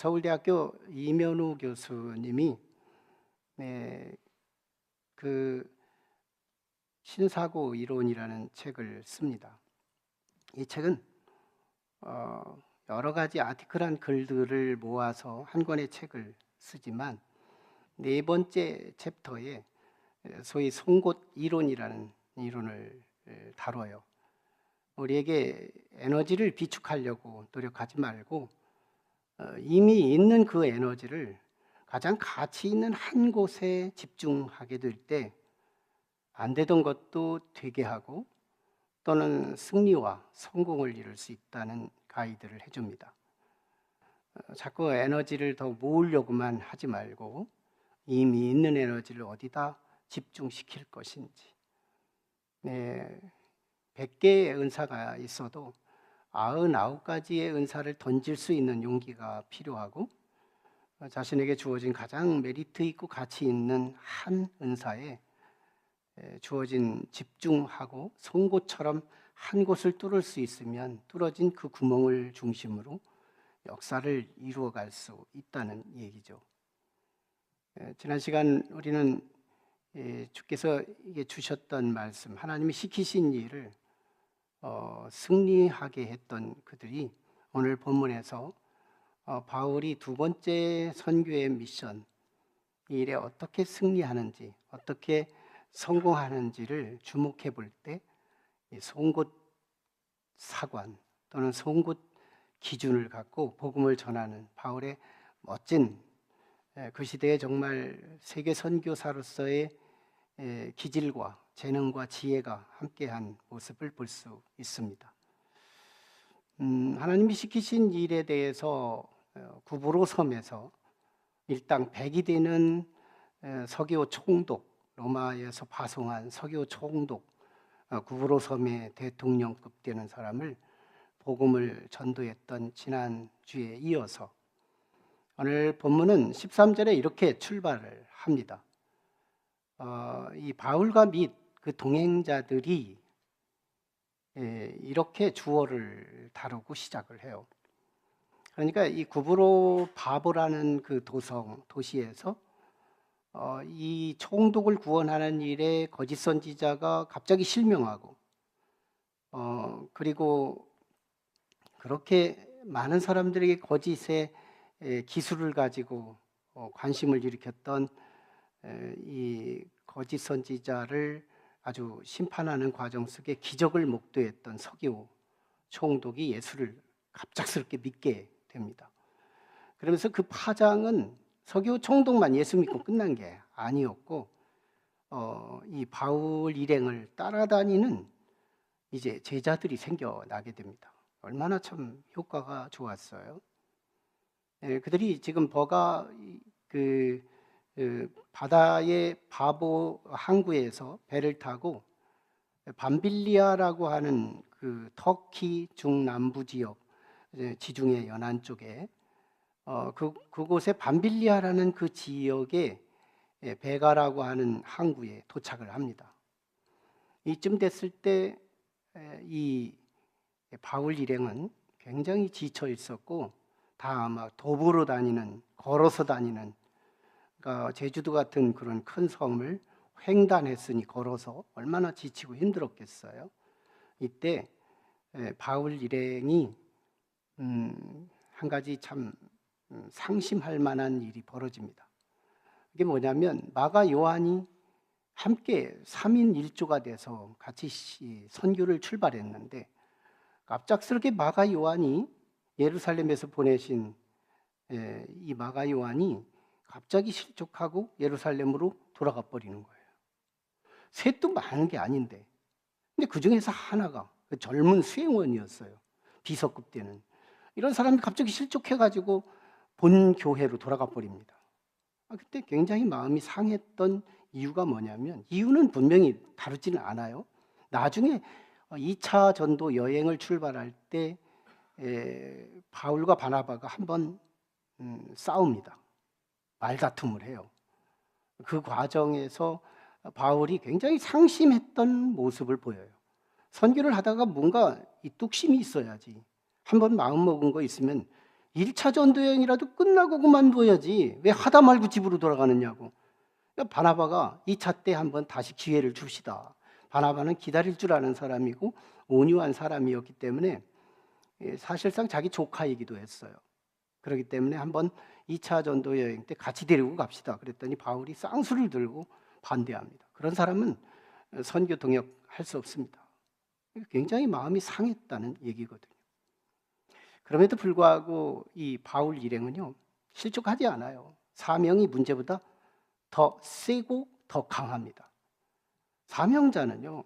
서울대학교 이면우 교수님이 그 신사고 이론이라는 책을 씁니다. 이 책은 여러 가지 아티클한 글들을 모아서 한 권의 책을 쓰지만 네 번째 챕터에 소위 송곳 이론이라는 이론을 다뤄요. 우리에게 에너지를 비축하려고 노력하지 말고 이미 있는 그 에너지를 가장 가치 있는 한 곳에 집중하게 될 때 안 되던 것도 되게 하고 또는 승리와 성공을 이룰 수 있다는 가이드를 해줍니다. 자꾸 에너지를 더 모으려고만 하지 말고 이미 있는 에너지를 어디다 집중시킬 것인지. 100개의 은사가 있어도 99가지의 은사를 던질 수 있는 용기가 필요하고 자신에게 주어진 가장 메리트 있고 가치 있는 한 은사에 주어진 집중하고 송곳처럼 한 곳을 뚫을 수 있으면 뚫어진 그 구멍을 중심으로 역사를 이루어갈 수 있다는 얘기죠. 지난 시간 우리는 주께서 주셨던 말씀, 하나님이 시키신 일을 승리하게 했던 그들이 오늘 본문에서 바울이 두 번째 선교의 미션, 이 일에 어떻게 승리하는지, 어떻게 성공하는지를 주목해 볼 때 송곳 사관 또는 송곳 기준을 갖고 복음을 전하는 바울의 멋진 그 시대에 정말 세계 선교사로서의 기질과 재능과 지혜가 함께한 모습을 볼 수 있습니다. 하나님이 시키신 일에 대해서 구브로 섬에서 일당 100이 되는 서기오 총독, 로마에서 파송한 서기오 총독, 구브로 섬의 대통령급 되는 사람을 복음을 전도했던 지난주에 이어서 오늘 본문은 13절에 이렇게 출발을 합니다. 이 바울과 및 그 동행자들이 이렇게 주어를 다루고 시작을 해요. 그러니까 이 구브로 바보라는 그 도시에서 이 총독을 구원하는 일에 거짓 선지자가 갑자기 실명하고 그리고 그렇게 많은 사람들에게 거짓의 기술을 가지고 관심을 일으켰던 이 거짓 선지자를 아주 심판하는 과정 속에 기적을 목도했던 서기오 총독이 예수를 갑작스럽게 믿게 됩니다. 그러면서 그 파장은 서기오 총독만 예수 믿고 끝난 게 아니었고 이 바울 일행을 따라다니는 이제 제자들이 생겨나게 됩니다. 얼마나 참 효과가 좋았어요. 그들이 지금 바다의 바보 항구에서 배를 타고 밤빌리아라고 하는 그 터키 중남부 지역 지중해 연안 쪽에 그곳에 밤빌리아라는 그 지역에 베가라고 하는 항구에 도착을 합니다. 이쯤 됐을 때 이 바울 일행은 굉장히 지쳐 있었고 다 막 도보로 다니는, 걸어서 다니는, 그러니까 제주도 같은 그런 큰 섬을 횡단했으니 걸어서 얼마나 지치고 힘들었겠어요. 이때 바울 일행이 한 가지 참 상심할 만한 일이 벌어집니다. 이게 뭐냐면 마가 요한이 함께 3인 1조가 돼서 같이 선교를 출발했는데 갑작스럽게 마가 요한이 예루살렘에서 보내신 이 마가 요한이 갑자기 실족하고 예루살렘으로 돌아가 버리는 거예요. 셋도 많은 게 아닌데. 근데 그 중에서 하나가 그 젊은 수행원이었어요. 비서급 되는. 이런 사람이 갑자기 실족해가지고 본 교회로 돌아가 버립니다. 그때 굉장히 마음이 상했던 이유가 뭐냐면 이유는 분명히 다루지는 않아요. 나중에 2차 전도 여행을 출발할 때 바울과 바나바가 한번 싸웁니다. 말다툼을 해요. 그 과정에서 바울이 굉장히 상심했던 모습을 보여요. 선교를 하다가 뭔가 이 뚝심이 있어야지. 한번 마음먹은 거 있으면 1차 전도 여행이라도 끝나고 그만둬야지 왜 하다 말고 집으로 돌아가느냐고. 그러니까 바나바가 2차 때 한번 다시 기회를 줍시다. 바나바는 기다릴 줄 아는 사람이고 온유한 사람이었기 때문에 사실상 자기 조카이기도 했어요. 그렇기 때문에 한번 2차 전도 여행 때 같이 데리고 갑시다. 그랬더니 바울이 쌍수를 들고 반대합니다. 그런 사람은 선교 동역할 수 없습니다. 굉장히 마음이 상했다는 얘기거든요. 그럼에도 불구하고 이 바울 일행은요, 실족하지 않아요. 사명이 문제보다 더 세고 더 강합니다. 사명자는요,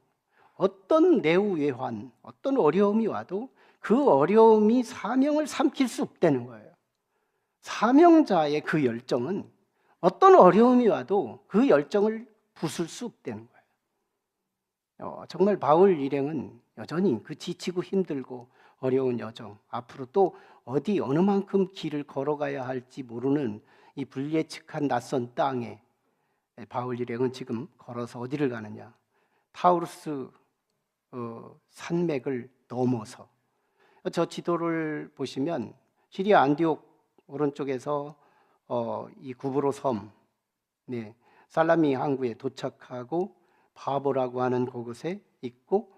어떤 내후외환, 어떤 어려움이 와도 그 어려움이 사명을 삼킬 수 없다는 거예요. 사명자의 그 열정은 어떤 어려움이 와도 그 열정을 부술 수 없다는 거예요. 정말 바울 일행은 여전히 그 지치고 힘들고 어려운 여정, 앞으로 또 어디 어느 만큼 길을 걸어가야 할지 모르는 이 불예측한 낯선 땅에 바울 일행은 지금 걸어서 어디를 가느냐? 타우루스 산맥을 넘어서, 저 지도를 보시면 시리아 안디옥 오른쪽에서 이 구브로 섬, 살라미 항구에 도착하고 바보라고 하는 그곳에 있고,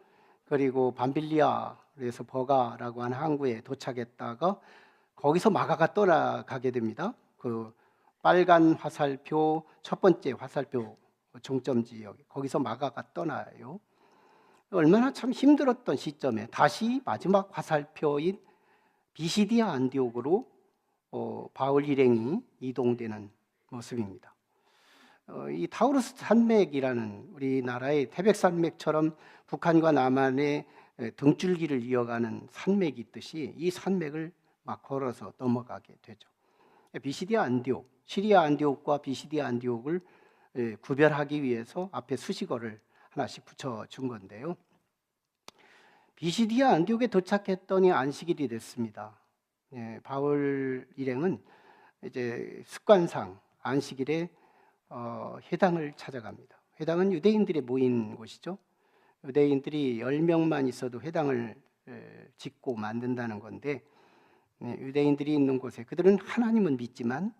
그리고 밤빌리아에서 버가라고 하는 항구에 도착했다가 거기서 마가가 떠나가게 됩니다. 그 빨간 화살표, 첫 번째 화살표 종점 지역, 거기서 마가가 떠나요. 얼마나 참 힘들었던 시점에 다시 마지막 화살표인 비시디아 안디옥으로 바울 일행이 이동되는 모습입니다. 이 타우루스 산맥이라는 우리나라의 태백산맥처럼 북한과 남한의 등줄기를 이어가는 산맥이 있듯이 이 산맥을 막 걸어서 넘어가게 되죠. 비시디아 안디옥, 시리아 안디옥과 비시디아 안디옥을 구별하기 위해서 앞에 수식어를 하나씩 붙여준 건데요. 비시디아 안디옥에 도착했더니 안식일이 됐습니다. 바울 일행은 이제 습관상 안식일에 회당을 찾아갑니다. 회당은 유대인들이 모인 곳이죠. 유대인들이 10명만 있어도 회당을 짓고 만든다는 건데, 유대인들이 있는 곳에 그들은 하나님은 믿지만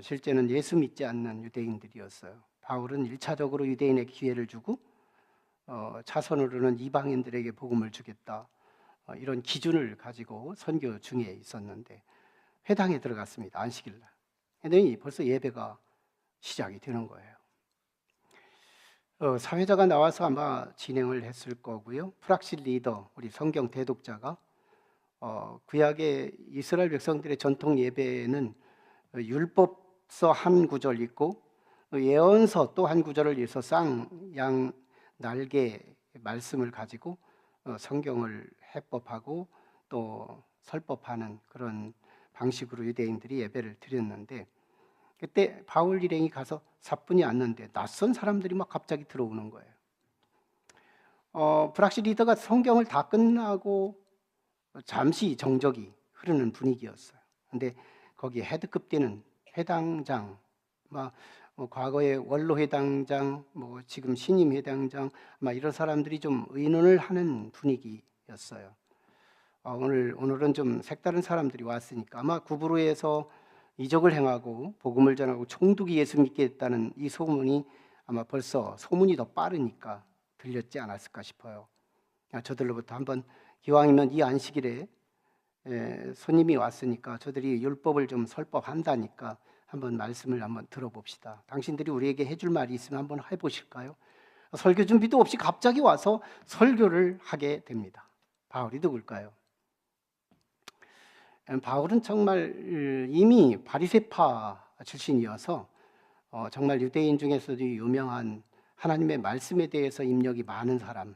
실제는 예수 믿지 않는 유대인들이었어요. 바울은 1차적으로 유대인에게 기회를 주고 차선으로는 이방인들에게 복음을 주겠다, 이런 기준을 가지고 선교 중에 있었는데 회당에 들어갔습니다. 안식일 날. 그랬더니 벌써 예배가 시작이 되는 거예요. 사회자가 나와서 아마 진행을 했을 거고요. 프락실 리더, 우리 성경 대독자가 구약의 이스라엘 백성들의 전통 예배는 율법서 한 구절 있고 예언서 또 한 구절을 위해서 쌍, 양, 날개 말씀을 가지고 성경을 해법하고 또 설법하는 그런 방식으로 유대인들이 예배를 드렸는데, 그때 바울 일행이 가서 사뿐히 앉는데 낯선 사람들이 막 갑자기 들어오는 거예요. 브락시 리더가 성경을 다 끝나고 잠시 정적이 흐르는 분위기였어요. 근데 거기에 헤드급 되는 회당장, 과거에 원로 회당장, 지금 신임 회당장, 이런 사람들이 좀 의논을 하는 분위기였어요. 오늘은 좀 색다른 사람들이 왔으니까 아마 구브로에서 이적을 행하고 복음을 전하고 총독이 예수 믿게 했다는 이 소문이 아마 벌써 소문이 더 빠르니까 들렸지 않았을까 싶어요. 저들로부터 한번 기왕이면 이 안식일에 손님이 왔으니까 저들이 율법을 좀 설법한다니까 한번 말씀을 한번 들어봅시다. 당신들이 우리에게 해줄 말이 있으면 한번 해보실까요? 설교 준비도 없이 갑자기 와서 설교를 하게 됩니다. 바울이 누굴까요? 바울은 정말 이미 바리새파 출신이어서 정말 유대인 중에서도 유명한 하나님의 말씀에 대해서 입력이 많은 사람,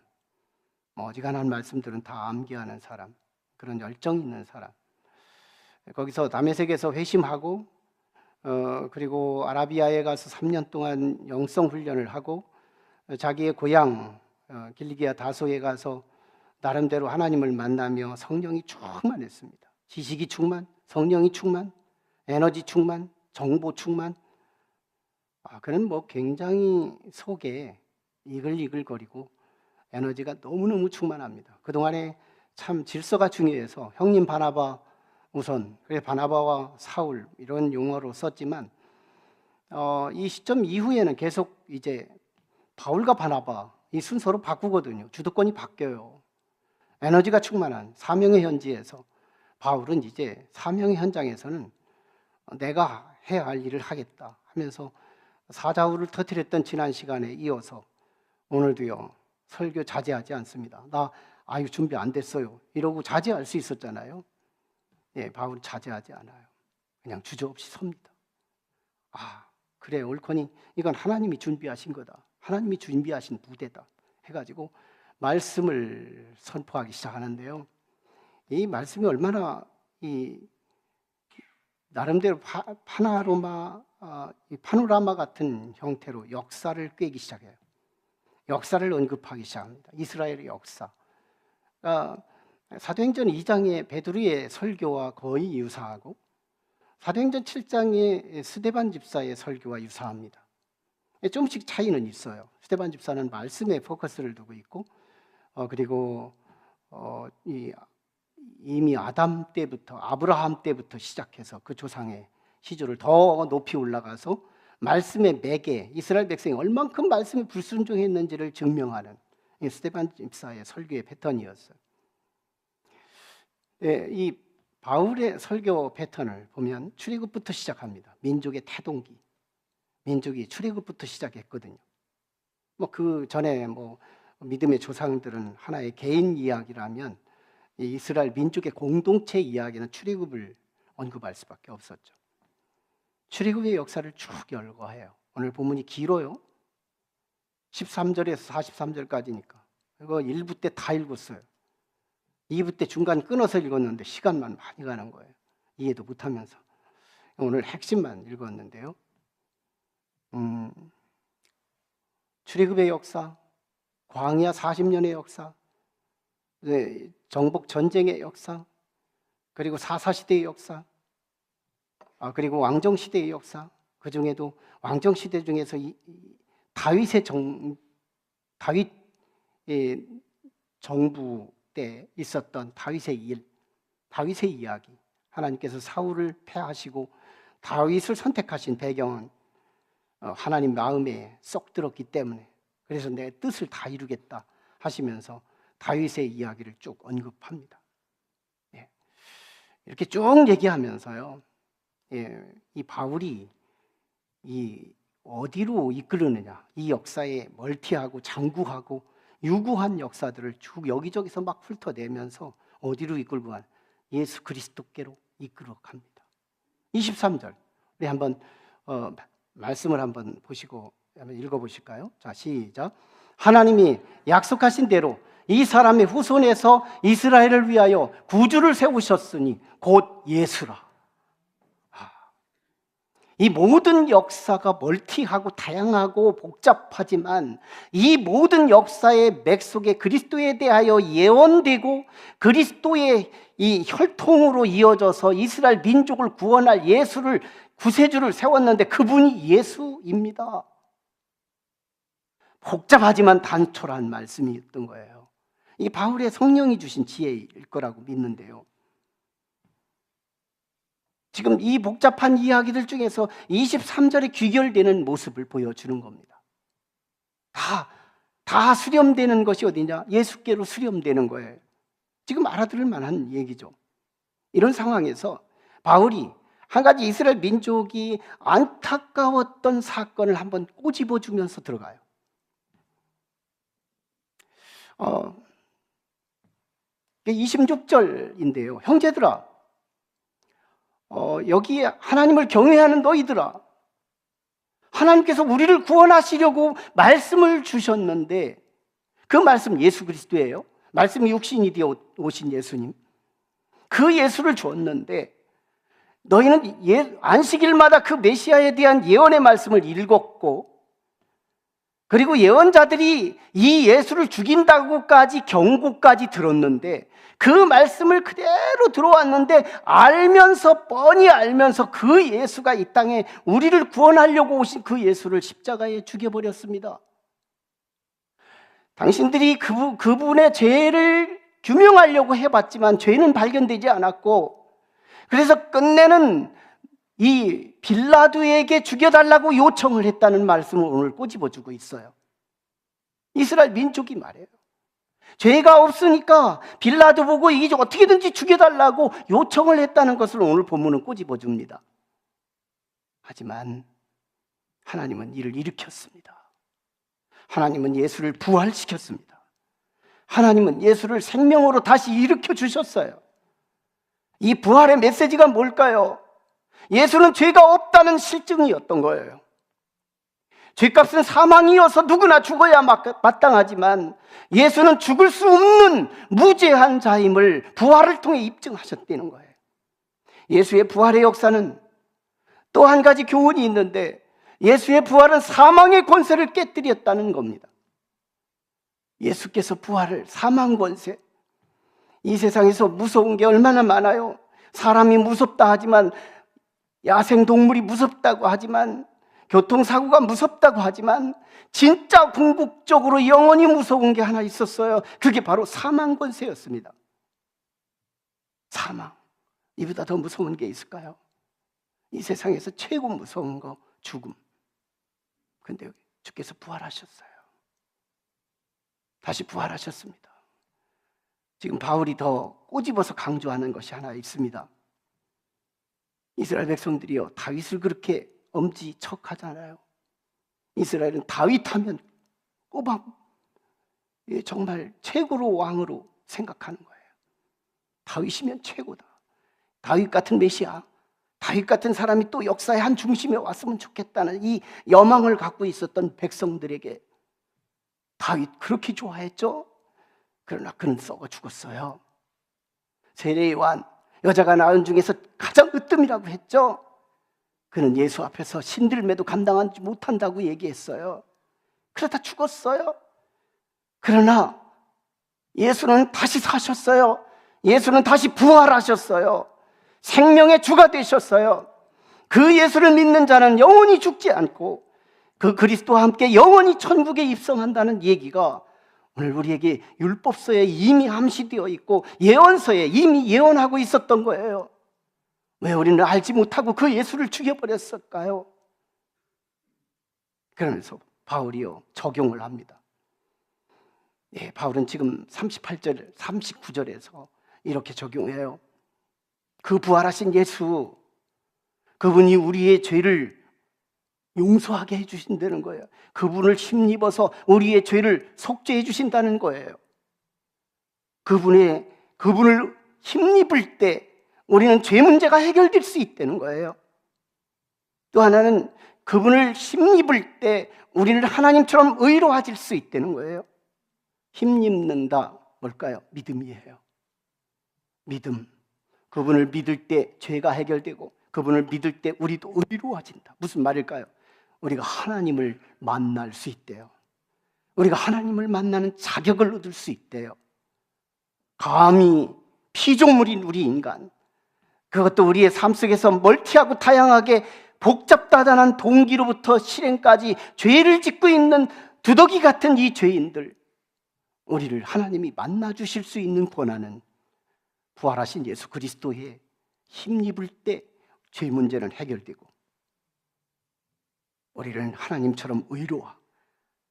어지간한 말씀들은 다 암기하는 사람, 그런 열정 있는 사람. 거기서 다메섹에서 회심하고 그리고 아라비아에 가서 3년 동안 영성 훈련을 하고 자기의 고향 길리기아 다소에 가서 나름대로 하나님을 만나며 성령이 충만했습니다. 지식이 충만, 성령이 충만, 에너지 충만, 정보 충만. 그는 굉장히 속에 이글이글거리고 에너지가 너무너무 충만합니다. 그동안에 참 질서가 중요해서 형님 바나바 우선 그래서 바나바와 사울 이런 용어로 썼지만 이 시점 이후에는 계속 이제 바울과 바나바 이 순서로 바꾸거든요. 주도권이 바뀌어요. 에너지가 충만한 사명의 현지에서 바울은 이제 사명의 현장에서는 내가 해야 할 일을 하겠다 하면서 사자후를 터뜨렸던 지난 시간에 이어서 오늘도요 설교 자제하지 않습니다. 나 준비 안 됐어요 이러고 자제할 수 있었잖아요. 예, 바울은 자제하지 않아요. 그냥 주저없이 섭니다. 그래 옳거니 이건 하나님이 준비하신 거다. 하나님이 준비하신 무대다 해가지고 말씀을 선포하기 시작하는데요. 이 말씀이 얼마나 나름대로 파노라마 같은 형태로 역사를 꿰기 시작해요. 역사를 언급하기 시작합니다. 이스라엘의 역사. 사도행전 2장의 베드로의 설교와 거의 유사하고 사도행전 7장의 스데반 집사의 설교와 유사합니다. 조금씩 차이는 있어요. 스데반 집사는 말씀에 포커스를 두고 있고 그리고 이미 아담 때부터 아브라함 때부터 시작해서 그 조상의 시조를 더 높이 올라가서 말씀의 매개, 이스라엘 백성이 얼만큼 말씀에 불순종했는지를 증명하는 스데반 집사의 설교의 패턴이었어요. 이 바울의 설교 패턴을 보면 출애굽부터 시작합니다. 민족의 태동기, 민족이 출애굽부터 시작했거든요. 그 전에 믿음의 조상들은 하나의 개인 이야기라면 이스라엘 민족의 공동체 이야기는 출애굽을 언급할 수밖에 없었죠. 출애굽의 역사를 쭉 열거해요. 오늘 본문이 길어요. 13절에서 43절까지니까 이거 1부 때 다 읽었어요. 2부 때 중간 끊어서 읽었는데 시간만 많이 가는 거예요. 이해도 못하면서 오늘 핵심만 읽었는데요. 출애굽의 역사, 광야 40년의 역사, 정복 전쟁의 역사, 그리고 사사시대의 역사, 그리고 왕정시대의 역사, 그 중에도 왕정시대 중에서 다윗의 정부 때 있었던 다윗의 일, 다윗의 이야기, 하나님께서 사울을 패하시고 다윗을 선택하신 배경은 하나님 마음에 쏙 들었기 때문에 그래서 내 뜻을 다 이루겠다 하시면서 다윗의 이야기를 쭉 언급합니다. 이렇게 쭉 얘기하면서요, 이 바울이 어디로 이끌느냐, 이 역사에 멀티하고 장구하고 유구한 역사들을 쭉 여기저기서 막 훑어내면서 어디로 이끌고 간 예수 그리스도께로 이끌어 갑니다. 23절 우리 한번 말씀을 한번 보시고 한번 읽어보실까요? 자, 시작. 하나님이 약속하신 대로 이 사람의 후손에서 이스라엘을 위하여 구주를 세우셨으니 곧 예수라. 이 모든 역사가 멀티하고 다양하고 복잡하지만 이 모든 역사의 맥 속에 그리스도에 대하여 예언되고 그리스도의 이 혈통으로 이어져서 이스라엘 민족을 구원할 예수를 구세주를 세웠는데 그분이 예수입니다. 복잡하지만 단촐한 말씀이었던 거예요. 이 바울의 성령이 주신 지혜일 거라고 믿는데요. 지금 이 복잡한 이야기들 중에서 23절에 귀결되는 모습을 보여주는 겁니다. 다 수렴되는 것이 어디냐? 예수께로 수렴되는 거예요. 지금 알아들을 만한 얘기죠. 이런 상황에서 바울이 한 가지 이스라엘 민족이 안타까웠던 사건을 한번 꼬집어주면서 들어가요. 26절인데요. 형제들아, 여기에 하나님을 경외하는 너희들아, 하나님께서 우리를 구원하시려고 말씀을 주셨는데 그 말씀 예수 그리스도예요. 말씀이 육신이 되어 오신 예수님, 그 예수를 줬는데 너희는 안식일마다 그 메시아에 대한 예언의 말씀을 읽었고 그리고 예언자들이 이 예수를 죽인다고까지 경고까지 들었는데 그 말씀을 그대로 들어왔는데 뻔히 알면서 그 예수가 이 땅에 우리를 구원하려고 오신 그 예수를 십자가에 죽여버렸습니다. 당신들이 그분의 죄를 규명하려고 해봤지만 죄는 발견되지 않았고 그래서 끝내는 이 빌라도에게 죽여달라고 요청을 했다는 말씀을 오늘 꼬집어주고 있어요. 이스라엘 민족이 말해요. 죄가 없으니까 빌라도 보고 이제 어떻게든지 죽여달라고 요청을 했다는 것을 오늘 본문은 꼬집어줍니다. 하지만 하나님은 이를 일으켰습니다. 하나님은 예수를 부활시켰습니다. 하나님은 예수를 생명으로 다시 일으켜 주셨어요. 이 부활의 메시지가 뭘까요? 예수는 죄가 없다는 실증이었던 거예요. 죄값은 사망이어서 누구나 죽어야 마땅하지만 예수는 죽을 수 없는 무죄한 자임을 부활을 통해 입증하셨다는 거예요. 예수의 부활의 역사는 또 한 가지 교훈이 있는데, 예수의 부활은 사망의 권세를 깨뜨렸다는 겁니다. 예수께서 부활을, 사망 권세, 이 세상에서 무서운 게 얼마나 많아요. 사람이 무섭다 하지만, 야생동물이 무섭다고 하지만, 교통사고가 무섭다고 하지만, 진짜 궁극적으로 영원히 무서운 게 하나 있었어요. 그게 바로 사망 권세였습니다. 사망, 이보다 더 무서운 게 있을까요? 이 세상에서 최고 무서운 거, 죽음. 근데 주께서 부활하셨어요. 다시 부활하셨습니다. 지금 바울이 더 꼬집어서 강조하는 것이 하나 있습니다. 이스라엘 백성들이요, 다윗을 그렇게 엄지척하잖아요. 이스라엘은 다윗 하면 꼬박 정말 최고로 왕으로 생각하는 거예요. 다윗이면 최고다. 다윗 같은 메시아, 다윗 같은 사람이 또 역사의 한 중심에 왔으면 좋겠다는 이 여망을 갖고 있었던 백성들에게 다윗 그렇게 좋아했죠? 그러나 그는 썩어 죽었어요. 세례 요한, 여자가 낳은 중에서 가장 으뜸이라고 했죠? 그는 예수 앞에서 신들매도 감당하지 못한다고 얘기했어요. 그러다 죽었어요. 그러나 예수는 다시 사셨어요. 예수는 다시 부활하셨어요. 생명의 주가 되셨어요. 그 예수를 믿는 자는 영원히 죽지 않고 그 그리스도와 함께 영원히 천국에 입성한다는 얘기가 오늘 우리에게 율법서에 이미 암시되어 있고 예언서에 이미 예언하고 있었던 거예요. 왜 우리는 알지 못하고 그 예수를 죽여버렸을까요? 그러면서 바울이요, 적용을 합니다. 네, 바울은 지금 38절, 39절에서 이렇게 적용해요. 그 부활하신 예수, 그분이 우리의 죄를 용서하게 해주신다는 거예요. 그분을 힘입어서 우리의 죄를 속죄해 주신다는 거예요. 그분을 힘입을 때 우리는 죄 문제가 해결될 수 있다는 거예요. 또 하나는 그분을 힘입을 때 우리는 하나님처럼 의로워질 수 있다는 거예요. 힘입는다, 뭘까요? 믿음이에요. 믿음. 그분을 믿을 때 죄가 해결되고 그분을 믿을 때 우리도 의로워진다. 무슨 말일까요? 우리가 하나님을 만날 수 있대요. 우리가 하나님을 만나는 자격을 얻을 수 있대요. 감히 피조물인 우리 인간, 그것도 우리의 삶 속에서 멀티하고 다양하게 복잡다단한 동기로부터 실행까지 죄를 짓고 있는 두더기 같은 이 죄인들, 우리를 하나님이 만나 주실 수 있는 권한은 부활하신 예수 그리스도의 힘입을 때 죄 문제는 해결되고 우리는 하나님처럼 의로워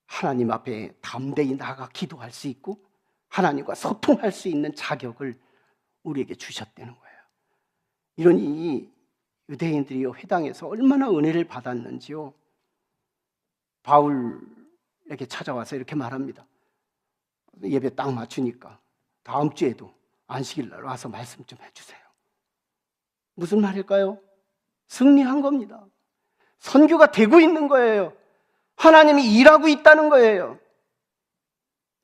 하나님 앞에 담대히 나아가 기도할 수 있고 하나님과 소통할 수 있는 자격을 우리에게 주셨다는 거예요. 이런 이 유대인들이 회당에서 얼마나 은혜를 받았는지요. 바울에게 찾아와서 이렇게 말합니다. 예배 딱 맞추니까 다음 주에도 안식일 날 와서 말씀 좀 해주세요. 무슨 말일까요? 승리한 겁니다. 선교가 되고 있는 거예요. 하나님이 일하고 있다는 거예요.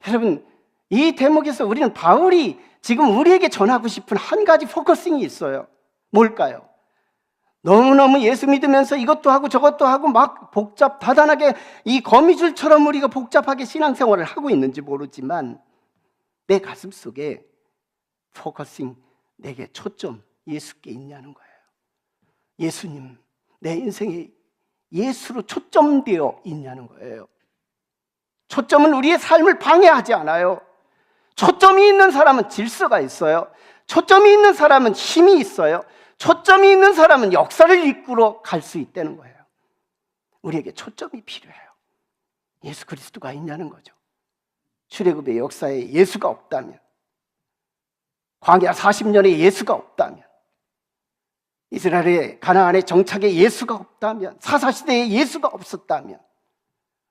여러분, 이 대목에서 우리는 바울이 지금 우리에게 전하고 싶은 한 가지 포커싱이 있어요. 뭘까요? 너무너무 예수 믿으면서 이것도 하고 저것도 하고 막 다단하게 이 거미줄처럼 우리가 복잡하게 신앙생활을 하고 있는지 모르지만 내 가슴 속에 포커싱, 내게 초점, 예수께 있냐는 거예요. 예수님, 내 인생에 예수로 초점되어 있냐는 거예요. 초점은 우리의 삶을 방해하지 않아요. 초점이 있는 사람은 질서가 있어요. 초점이 있는 사람은 힘이 있어요. 초점이 있는 사람은 역사를 이끌어 갈 수 있다는 거예요. 우리에게 초점이 필요해요. 예수 그리스도가 있냐는 거죠. 출애굽의 역사에 예수가 없다면, 광야 40년에 예수가 없다면, 이스라엘의 가나안의 정착에 예수가 없다면, 사사시대에 예수가 없었다면,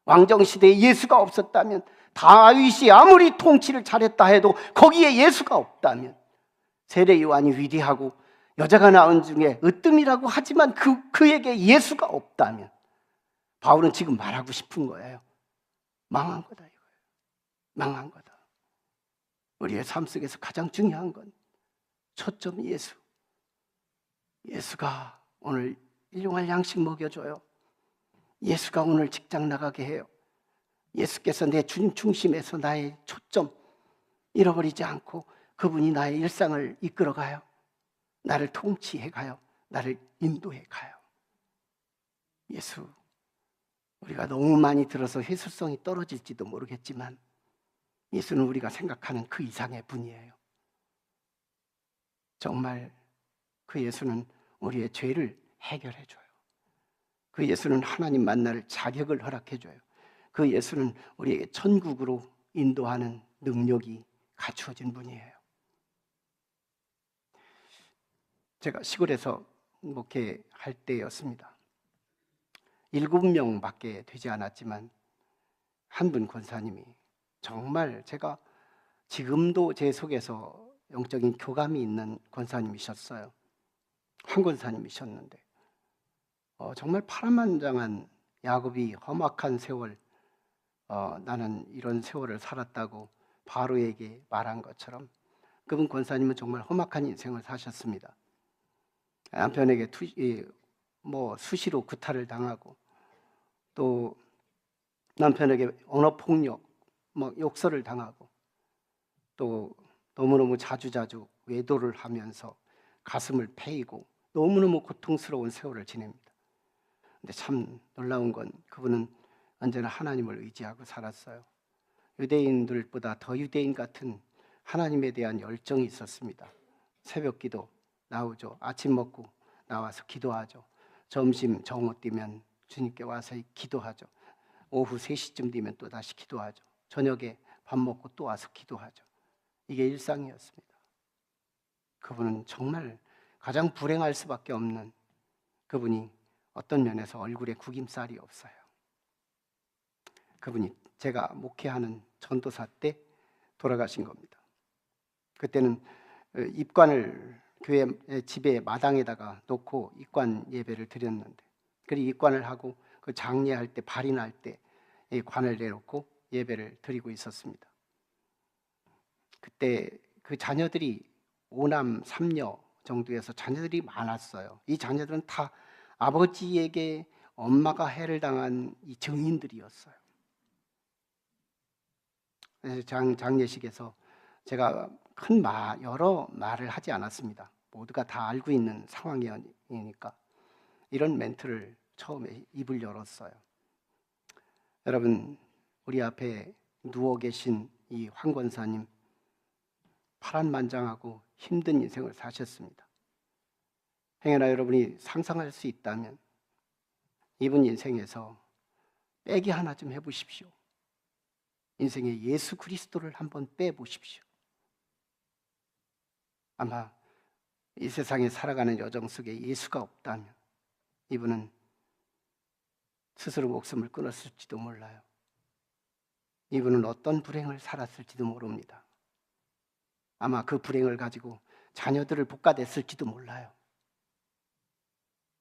왕정시대에 예수가 없었다면, 다윗이 아무리 통치를 잘했다 해도 거기에 예수가 없다면, 세례 요한이 위대하고 여자가 낳은 중에 으뜸이라고 하지만 그에게 예수가 없다면, 바울은 지금 말하고 싶은 거예요. 망한 거다 이거예요. 망한 거다. 우리의 삶 속에서 가장 중요한 건 초점 예수. 예수가 오늘 일용할 양식 먹여줘요. 예수가 오늘 직장 나가게 해요. 예수께서 내 주님 중심에서 나의 초점 잃어버리지 않고 그분이 나의 일상을 이끌어가요. 나를 통치해가요. 나를 인도해가요. 예수, 우리가 너무 많이 들어서 해수성이 떨어질지도 모르겠지만 예수는 우리가 생각하는 그 이상의 분이에요. 정말 그 예수는 우리의 죄를 해결해줘요. 그 예수는 하나님 만날 자격을 허락해줘요. 그 예수는 우리에게 천국으로 인도하는 능력이 갖추어진 분이에요. 제가 시골에서 목회할 때였습니다. 7명밖에 되지 않았지만 한 분 권사님이 정말 제가 지금도 제 속에서 영적인 교감이 있는 권사님이셨어요. 한 권사님이셨는데 정말 파란만장한 야곱이 험악한 세월, 나는 이런 세월을 살았다고 바로에게 말한 것처럼 그분 권사님은 정말 험악한 인생을 사셨습니다. 남편에게 수시로 구타를 당하고 또 남편에게 언어폭력, 욕설을 당하고 또 너무너무 자주자주 외도를 하면서 가슴을 패이고 너무너무 고통스러운 세월을 지냅니다. 근데 참 놀라운 건 그분은 언제나 하나님을 의지하고 살았어요. 유대인들보다 더 유대인 같은 하나님에 대한 열정이 있었습니다. 새벽 기도 나오죠. 아침 먹고 나와서 기도하죠. 점심 정오 뛰면 주님께 와서 기도하죠. 오후 3시쯤 되면 또 다시 기도하죠. 저녁에 밥 먹고 또 와서 기도하죠. 이게 일상이었습니다. 그분은 정말 가장 불행할 수밖에 없는 그분이 어떤 면에서 얼굴에 구김살이 없어요. 그분이 제가 목회하는 전도사 때 돌아가신 겁니다. 그때는 입관을 교회 집에 마당에다가 놓고 입관 예배를 드렸는데, 그리고 입관을 하고 그 장례할 때 발인할 때 관을 내놓고 예배를 드리고 있었습니다. 그때 그 자녀들이 5남 3녀 정도에서 자녀들이 많았어요. 이 자녀들은 다 아버지에게 엄마가 해를 당한 이 증인들이었어요. 그래서 장례식에서 제가 여러 말을 하지 않았습니다. 모두가 다 알고 있는 상황이니까 이런 멘트를 처음에 입을 열었어요. 여러분, 우리 앞에 누워 계신 이 황 권사님, 파란만장하고 힘든 인생을 사셨습니다. 행여나 여러분이 상상할 수 있다면 이분 인생에서 빼기 하나 좀 해보십시오. 인생에 예수 그리스도를 한번 빼보십시오. 아마 이 세상에 살아가는 여정 속에 예수가 없다면 이분은 스스로 목숨을 끊었을지도 몰라요. 이분은 어떤 불행을 살았을지도 모릅니다. 아마 그 불행을 가지고 자녀들을 볶아냈을지도 몰라요.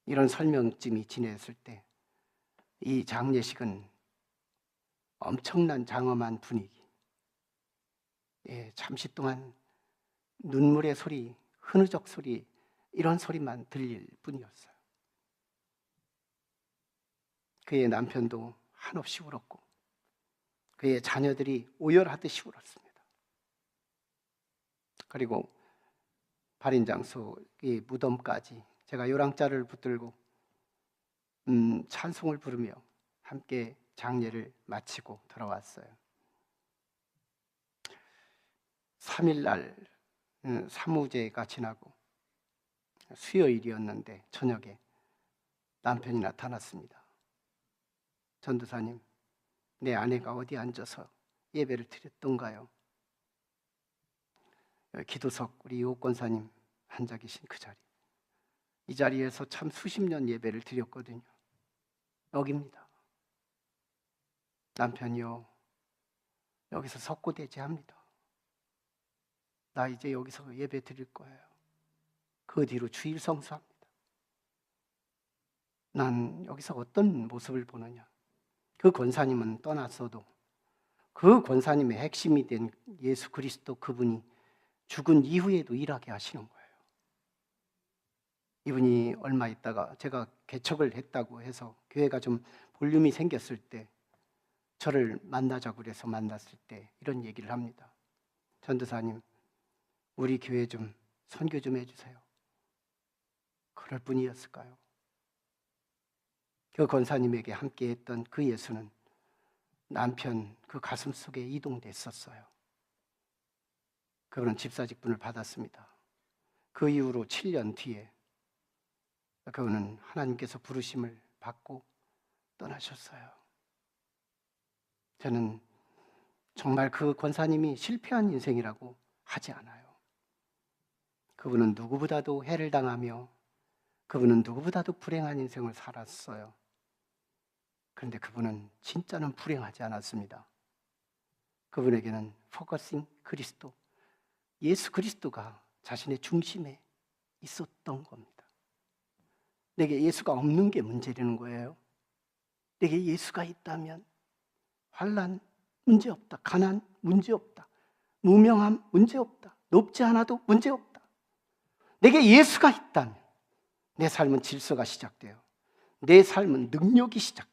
이런 설명쯤이 지냈을 때 이 장례식은 엄청난 장엄한 분위기, 잠시 동안 눈물의 소리, 흐느적 소리, 이런 소리만 들릴 뿐이었어요. 그의 남편도 한없이 울었고 그의 자녀들이 오열하듯이 울었습니다. 그리고 발인 장소의 무덤까지 제가 요랑자를 붙들고 찬송을 부르며 함께 장례를 마치고 돌아왔어요. 3일날 사무제가 지나고 수요일이었는데 저녁에 남편이 나타났습니다. 전도사님, 내 아내가 어디 앉아서 예배를 드렸던가요? 기도석 우리 이옥 권사님 앉아 계신 그 자리, 이 자리에서 참 수십 년 예배를 드렸거든요. 여기입니다. 남편이요, 여기서 석고대죄합니다. 나 이제 여기서 예배 드릴 거예요. 그 뒤로 주일 성수합니다. 난 여기서 어떤 모습을 보느냐? 그 권사님은 떠났어도 그 권사님의 핵심이 된 예수 그리스도, 그분이 죽은 이후에도 일하게 하시는 거예요. 이분이 얼마 있다가 제가 개척을 했다고 해서 교회가 좀 볼륨이 생겼을 때 저를 만나자고 그래서 만났을 때 이런 얘기를 합니다. 전도사님, 우리 교회 좀 선교 좀 해주세요. 그럴 뿐이었을까요? 그 권사님에게 함께했던 그 예수는 남편 그 가슴 속에 이동됐었어요. 그분은 집사 직분을 받았습니다. 그 이후로 7년 뒤에 그분은 하나님께서 부르심을 받고 떠나셨어요. 저는 정말 그 권사님이 실패한 인생이라고 하지 않아요. 그분은 누구보다도 해를 당하며 그분은 누구보다도 불행한 인생을 살았어요. 그런데 그분은 진짜는 불행하지 않았습니다. 그분에게는 포커싱 그리스도, 예수 그리스도가 자신의 중심에 있었던 겁니다. 내게 예수가 없는 게 문제라는 거예요. 내게 예수가 있다면 환난 문제없다, 가난 문제없다, 무명함 문제없다, 높지 않아도 문제없다. 내게 예수가 있다면 내 삶은 질서가 시작돼요. 내 삶은 능력이 시작돼요.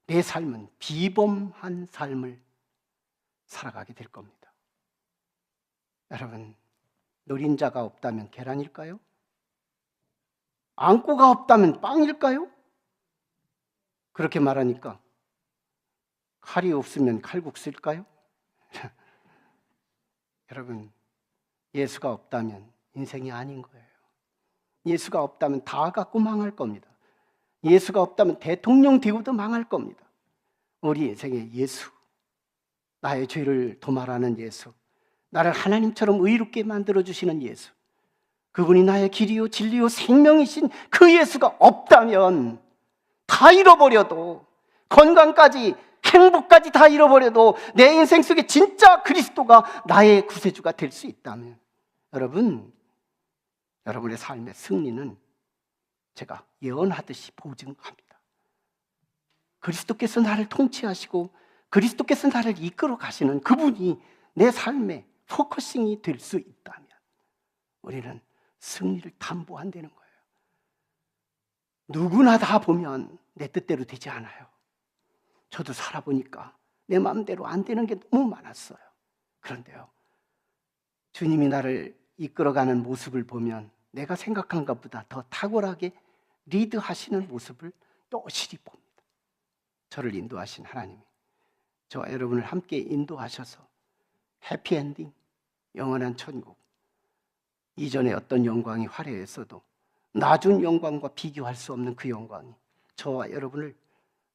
내 삶은 비범한 삶을 살아가게 될 겁니다. 여러분, 노린자가 없다면 계란일까요? 안고가 없다면 빵일까요? 그렇게 말하니까 칼이 없으면 칼국수일까요? 여러분, 예수가 없다면 인생이 아닌 거예요. 예수가 없다면 다 갖고 망할 겁니다. 예수가 없다면 대통령 되고도 망할 겁니다. 우리 인생에 예수, 나의 죄를 도말하는 예수, 나를 하나님처럼 의롭게 만들어주시는 예수, 그분이 나의 길이요 진리요 생명이신 그 예수가 없다면 다 잃어버려도, 건강까지 행복까지 다 잃어버려도 내 인생 속에 진짜 그리스도가 나의 구세주가 될 수 있다면, 여러분의 삶의 승리는 제가 예언하듯이 보증합니다. 그리스도께서 나를 통치하시고 그리스도께서 나를 이끌어 가시는 그분이 내 삶의 포커싱이 될 수 있다면 우리는 승리를 담보한다는 거예요. 누구나 다 보면 내 뜻대로 되지 않아요. 저도 살아보니까 내 마음대로 안 되는 게 너무 많았어요. 그런데요, 주님이 나를 이끌어가는 모습을 보면 내가 생각한 것보다 더 탁월하게 리드하시는 모습을 여실히 봅니다. 저를 인도하신 하나님이 저와 여러분을 함께 인도하셔서 해피엔딩, 영원한 천국, 이전에 어떤 영광이 화려했어도 낮은 영광과 비교할 수 없는 그 영광이 저와 여러분을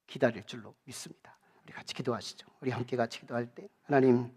기다릴 줄로 믿습니다. 우리 같이 기도하시죠. 우리 함께 같이 기도할 때, 하나님,